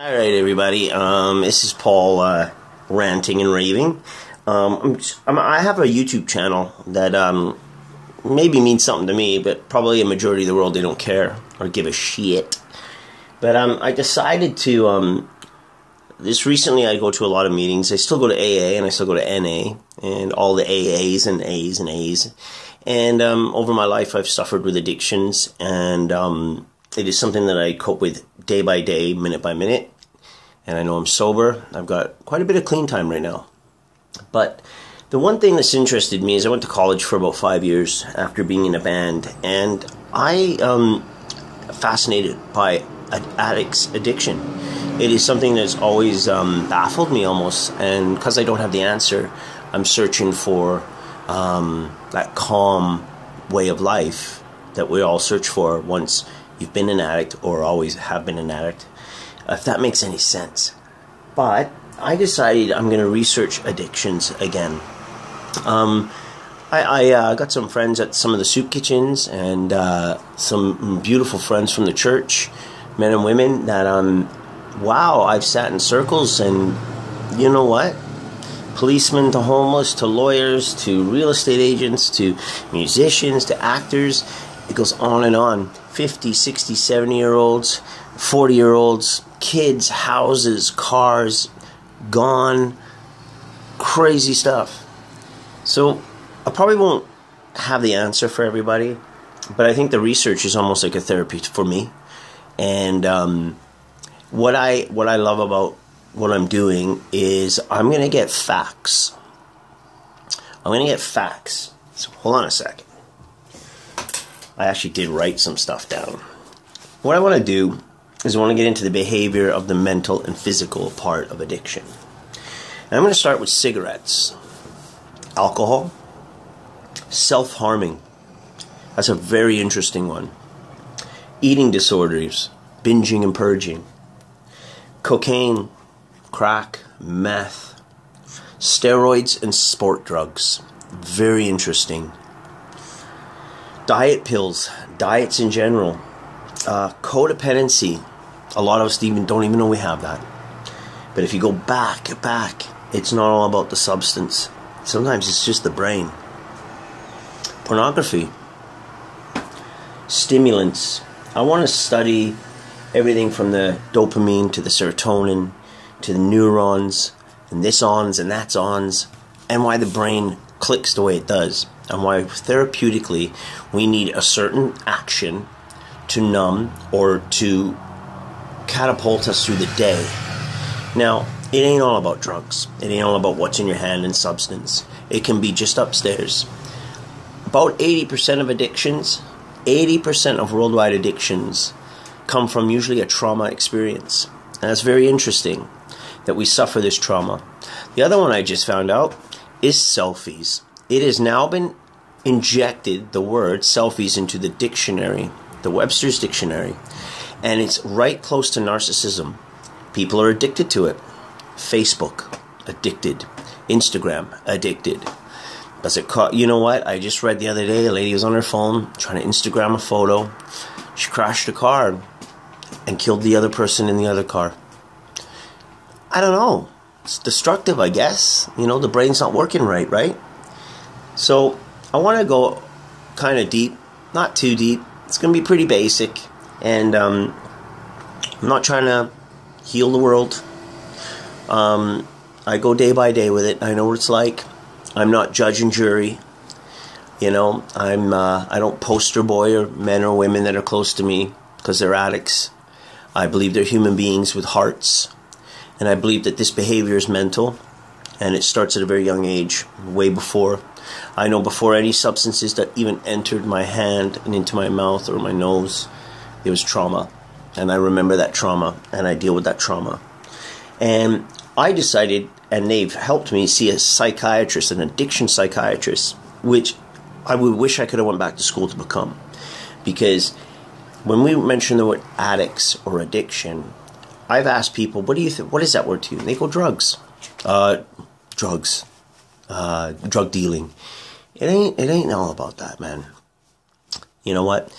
Alright everybody, this is Paul ranting and raving. I have a YouTube channel that maybe means something to me, but probably a majority of the world, they don't care or give a shit. But I decided to, this recently I go to a lot of meetings. I still go to AA and I still go to NA and all the AAs and A's and A's. And over my life I've suffered with addictions, and it is something that I cope with day by day, minute by minute. And I know I'm sober. I've got quite a bit of clean time right now. But the one thing that's interested me is I went to college for about 5 years after being in a band. And I fascinated by addicts' addiction. It is something that's always baffled me almost. And because I don't have the answer, I'm searching for that calm way of life that we all search for once you've been an addict or always have been an addict, if that makes any sense. But I decided I'm going to research addictions again. I got some friends at some of the soup kitchens and some beautiful friends from the church, men and women, that wow, I've sat in circles, and you know what? Policemen to homeless to lawyers to real estate agents to musicians to actors. It goes on and on. 50, 60, 70-year-olds, 40-year-olds, kids, houses, cars, gone, crazy stuff. So I probably won't have the answer for everybody, but I think the research is almost like a therapy for me. And what I love about what I'm doing is I'm going to get facts. I'm going to get facts. So hold on a second. I actually did write some stuff down. What I want to do is I want to get into the behavior of the mental and physical part of addiction. And I'm going to start with cigarettes, alcohol, self-harming. That's a very interesting one. Eating disorders, binging and purging, cocaine, crack, meth, steroids and sport drugs. Very interesting. Diet pills, diets in general, codependency. A lot of us don't even know we have that. But if you go back, it's not all about the substance. Sometimes it's just the brain. Pornography, stimulants. I want to study everything from the dopamine to the serotonin to the neurons and this ons and that's ons, and why the brain clicks the way it does, and why therapeutically we need a certain action to numb or to catapult us through the day. Now, it ain't all about drugs. It ain't all about what's in your hand and substance. It can be just upstairs. About 80% of addictions, 80% of worldwide addictions come from usually a trauma experience. And that's very interesting that we suffer this trauma. The other one I just found out is selfies. It has now been injected, the word selfies, into the dictionary, the Webster's dictionary, and it's right close to narcissism. People are addicted to it. Facebook, addicted. Instagram, addicted. Does it you know what? I just read the other day, a lady was on her phone trying to Instagram a photo. She crashed a car and killed the other person in the other car. I don't know. It's destructive, I guess. You know, the brain's not working right? So I want to go kind of deep, not too deep. It's going to be pretty basic, and I'm not trying to heal the world. I go day by day with it. I know what it's like. I'm not judge and jury. You know, I don't poster boy or men or women that are close to me because they're addicts. I believe they're human beings with hearts. And I believe that this behavior is mental, and it starts at a very young age, way before. I know before any substances that even entered my hand and into my mouth or my nose, there was trauma. And I remember that trauma, and I deal with that trauma. And I decided, and they've helped me see a psychiatrist, an addiction psychiatrist, which I would wish I could have went back to school to become. Because when we mention the word addicts or addiction, I've asked people, what do you think? What is that word to you? And they go, drugs. Drugs. Drug dealing. It ain't all about that, man. You know what?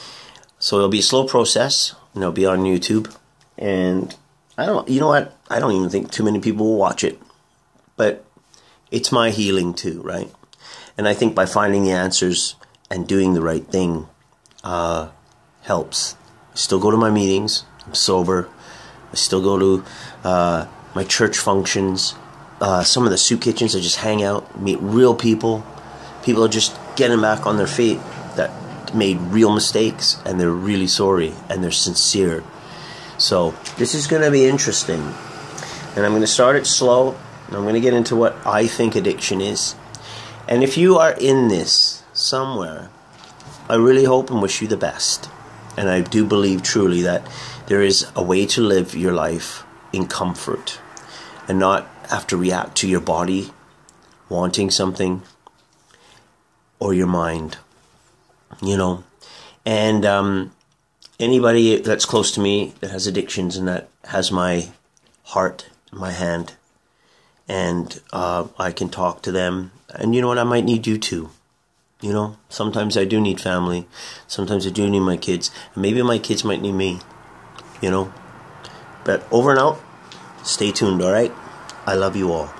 So it'll be a slow process, and it'll be on YouTube. And You know what? I don't even think too many people will watch it. But it's my healing too, right? And I think by finding the answers and doing the right thing helps. I still go to my meetings. I'm sober. I still go to my church functions. Some of the soup kitchens, I just hang out, meet real people. People are just getting back on their feet that made real mistakes, and they're really sorry, and they're sincere. So this is going to be interesting. And I'm going to start it slow. And I'm going to get into what I think addiction is. And if you are in this somewhere, I really hope and wish you the best. And I do believe truly that there is a way to live your life in comfort and not have to react to your body wanting something or your mind, you know. And anybody that's close to me that has addictions and that has my heart, my hand, and I can talk to them. And you know what, I might need you too. You know, sometimes I do need family. Sometimes I do need my kids. And maybe my kids might need me, you know. But over and out, stay tuned, all right? I love you all.